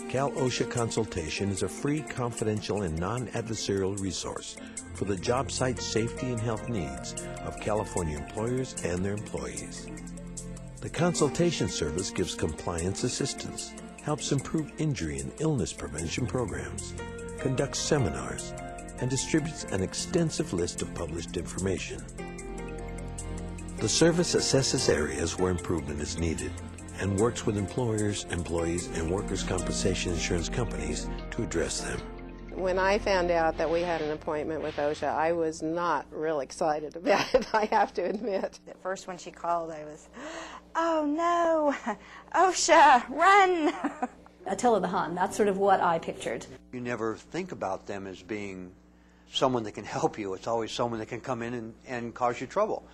Cal OSHA Consultation is a free, confidential, and non-adversarial resource for the job site safety and health needs of California employers and their employees. The consultation service gives compliance assistance, helps improve injury and illness prevention programs, conducts seminars, and distributes an extensive list of published information. The service assesses areas where improvement is needed and works with employers, employees, and workers' compensation insurance companies to address them. When I found out that we had an appointment with OSHA, I was not real excited about it, I have to admit. At first when she called, I was, oh no, OSHA, run! Attila the Hun, that's sort of what I pictured. You never think about them as being someone that can help you. It's always someone that can come in and cause you trouble.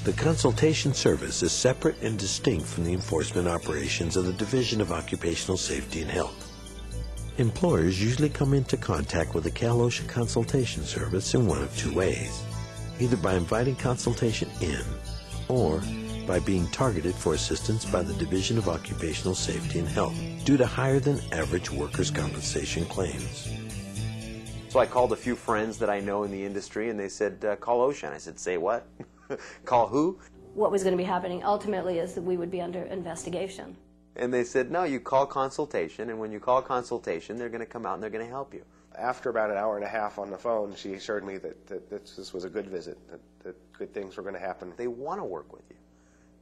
The consultation service is separate and distinct from the enforcement operations of the Division of Occupational Safety and Health. Employers usually come into contact with the Cal OSHA Consultation Service in one of two ways, either by inviting consultation in or by being targeted for assistance by the Division of Occupational Safety and Health due to higher than average workers' compensation claims. So I called a few friends that I know in the industry, and they said, call OSHA. And I said, say what? Call who? What was going to be happening ultimately is that we would be under investigation. And they said, no, you call consultation, and when you call consultation, they're going to come out and they're going to help you. After about an hour and a half on the phone, she assured me that this was a good visit, that good things were going to happen. They want to work with you.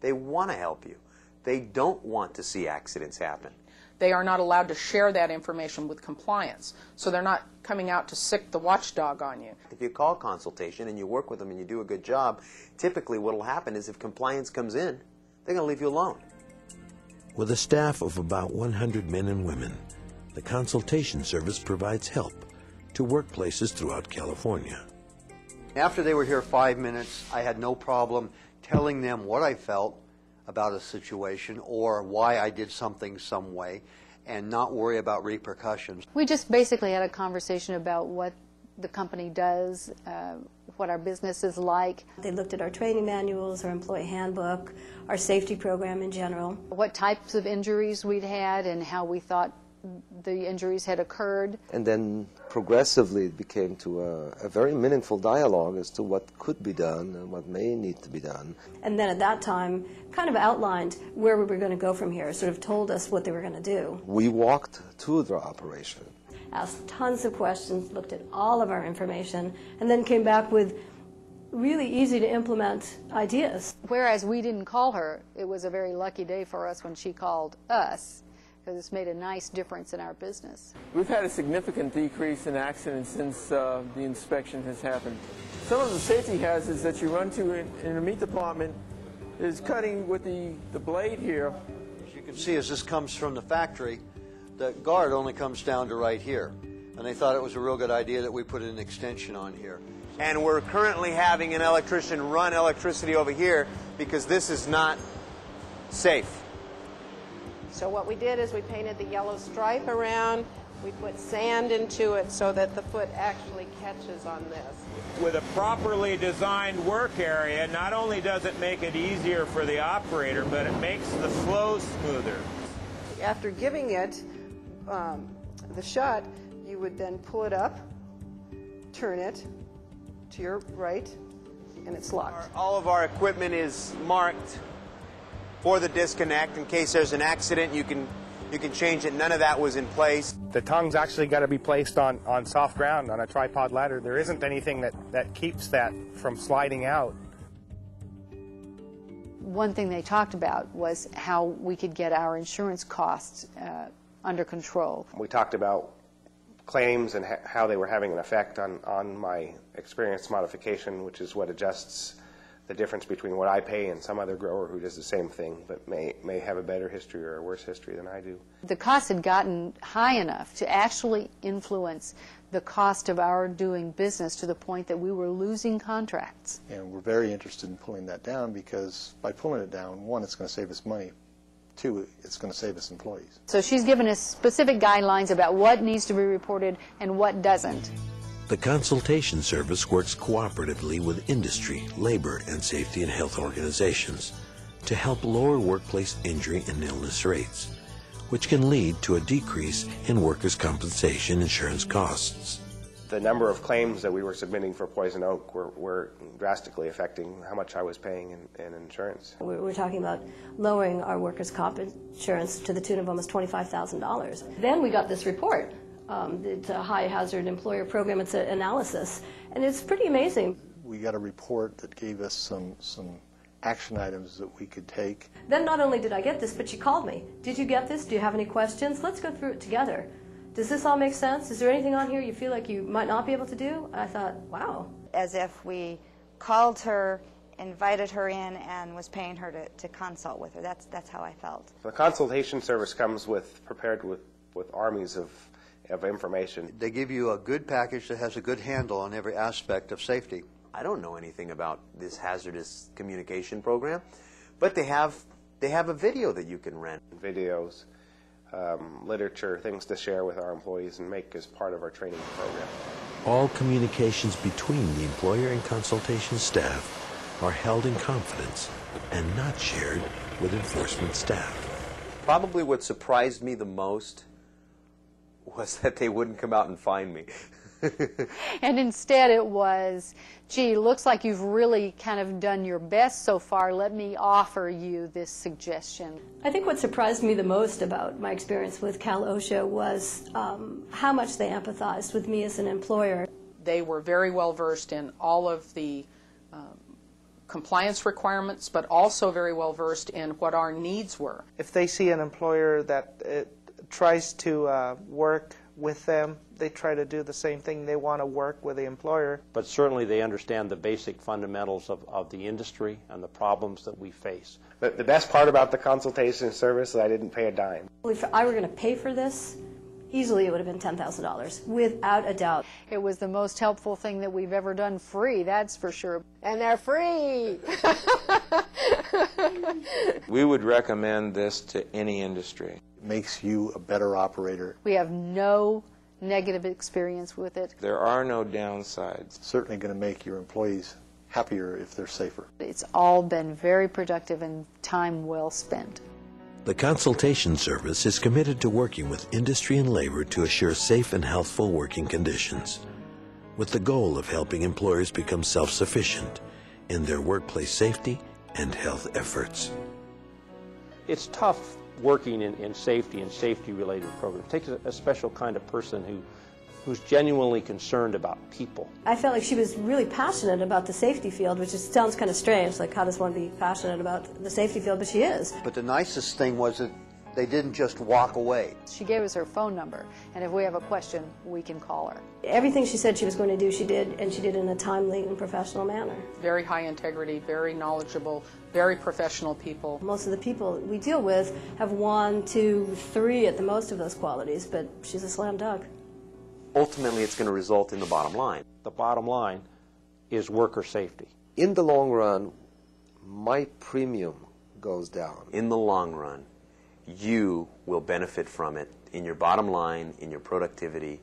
They want to help you. They don't want to see accidents happen. They are not allowed to share that information with compliance, so they're not coming out to sick the watchdog on you. If you call consultation and you work with them and you do a good job, typically what will happen is if compliance comes in, they're going to leave you alone. With a staff of about 100 men and women, the consultation service provides help to workplaces throughout California. After they were here 5 minutes, I had no problem telling them what I felt about a situation or why I did something some way and not worry about repercussions. We just basically had a conversation about what the company does, what our business is like. They looked at our training manuals, our employee handbook, our safety program in general. What types of injuries we'd had and how we thought the injuries had occurred. And then progressively it became to a very meaningful dialogue as to what could be done and what may need to be done. And then at that time kind of outlined where we were going to go from here, sort of told us what they were going to do. We walked to the operation. Asked tons of questions, looked at all of our information, and then came back with really easy to implement ideas. Whereas we didn't call her, it was a very lucky day for us when she called us, because it's made a nice difference in our business. We've had a significant decrease in accidents since the inspection has happened. Some of the safety hazards that you run to in the meat department is cutting with the blade here. As you can see, as this comes from the factory, the guard only comes down to right here. And they thought it was a real good idea that we put an extension on here. And we're currently having an electrician run electricity over here because this is not safe. So what we did is we painted the yellow stripe around, we put sand into it so that the foot actually catches on this. With a properly designed work area, not only does it make it easier for the operator, but it makes the flow smoother. After giving it the shot, you would then pull it up, turn it to your right, and it's locked. All of our equipment is marked for the disconnect. In case there's an accident, you can change it. None of that was in place. The tongue's actually got to be placed on soft ground on a tripod ladder. There isn't anything that keeps that from sliding out. One thing they talked about was how we could get our insurance costs under control. We talked about claims and how they were having an effect on my experience modification, which is what adjusts the difference between what I pay and some other grower who does the same thing but may have a better history or a worse history than I do. The cost had gotten high enough to actually influence the cost of our doing business to the point that we were losing contracts. And we're very interested in pulling that down because by pulling it down, one, it's going to save us money. Two, it's going to save us employees. So she's given us specific guidelines about what needs to be reported and what doesn't. The consultation service works cooperatively with industry, labor, and safety and health organizations to help lower workplace injury and illness rates, which can lead to a decrease in workers' compensation insurance costs. The number of claims that we were submitting for poison oak were drastically affecting how much I was paying in insurance. We're talking about lowering our workers' comp insurance to the tune of almost $25,000. Then we got this report. It's a high hazard employer program. It's an analysis, and it's pretty amazing. We got a report that gave us some action items that we could take. Then not only did I get this, but she called me. Did you get this? Do you have any questions? Let's go through it together. Does this all make sense? Is there anything on here you feel like you might not be able to do? I thought, wow. As if we called her, invited her in, and was paying her to consult with her. That's how I felt. The consultation service comes prepared with armies of information. They give you a good package that has a good handle on every aspect of safety. I don't know anything about this hazardous communication program, but they have a video that you can rent. Videos, literature, things to share with our employees and make as part of our training program. All communications between the employer and consultation staff are held in confidence and not shared with enforcement staff. Probably what surprised me the most was that they wouldn't come out and find me. And instead it was, gee, looks like you've really kind of done your best so far. Let me offer you this suggestion. I think what surprised me the most about my experience with Cal OSHA was how much they empathized with me as an employer. They were very well versed in all of the compliance requirements, but also very well versed in what our needs were. If they see an employer that tries to work with them, they try to do the same thing. They want to work with the employer. But certainly they understand the basic fundamentals of the industry and the problems that we face. The best part about the consultation service is I didn't pay a dime. If I were going to pay for this, easily it would have been $10,000, without a doubt. It was the most helpful thing that we've ever done free, that's for sure. And they're free! We would recommend this to any industry. It makes you a better operator. We have no negative experience with it. There are no downsides. It's certainly going to make your employees happier if they're safer. It's all been very productive and time well spent. The consultation service is committed to working with industry and labor to assure safe and healthful working conditions, with the goal of helping employers become self-sufficient in their workplace safety and health efforts. It's tough working in safety and safety-related programs. It takes a special kind of person who's genuinely concerned about people. I felt like she was really passionate about the safety field, which sounds kind of strange, like how does one be passionate about the safety field, but she is. But the nicest thing was that they didn't just walk away. She gave us her phone number, and if we have a question, we can call her. Everything she said she was going to do, she did, and she did in a timely and professional manner. Very high integrity, very knowledgeable, very professional people. Most of the people we deal with have 1, 2, 3 at the most of those qualities, but she's a slam dunk. Ultimately, it's going to result in the bottom line. The bottom line is worker safety. In the long run, my premium goes down. In the long run, you will benefit from it in your bottom line, in your productivity,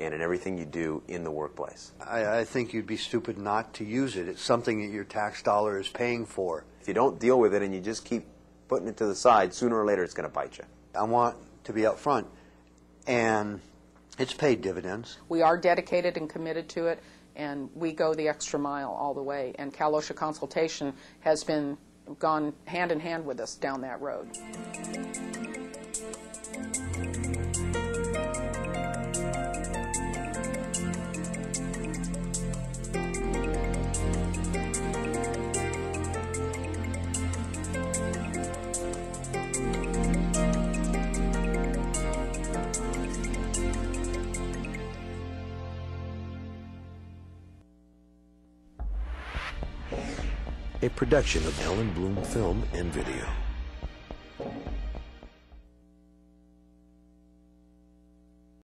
and in everything you do in the workplace. I think you'd be stupid not to use it. It's something that your tax dollar is paying for. If you don't deal with it and you just keep putting it to the side, sooner or later it's going to bite you. I want to be up front, and it's paid dividends. We are dedicated and committed to it, and we go the extra mile all the way. And Cal OSHA Consultation has gone hand in hand with us down that road. A production of Ellen Bloom Film and Video.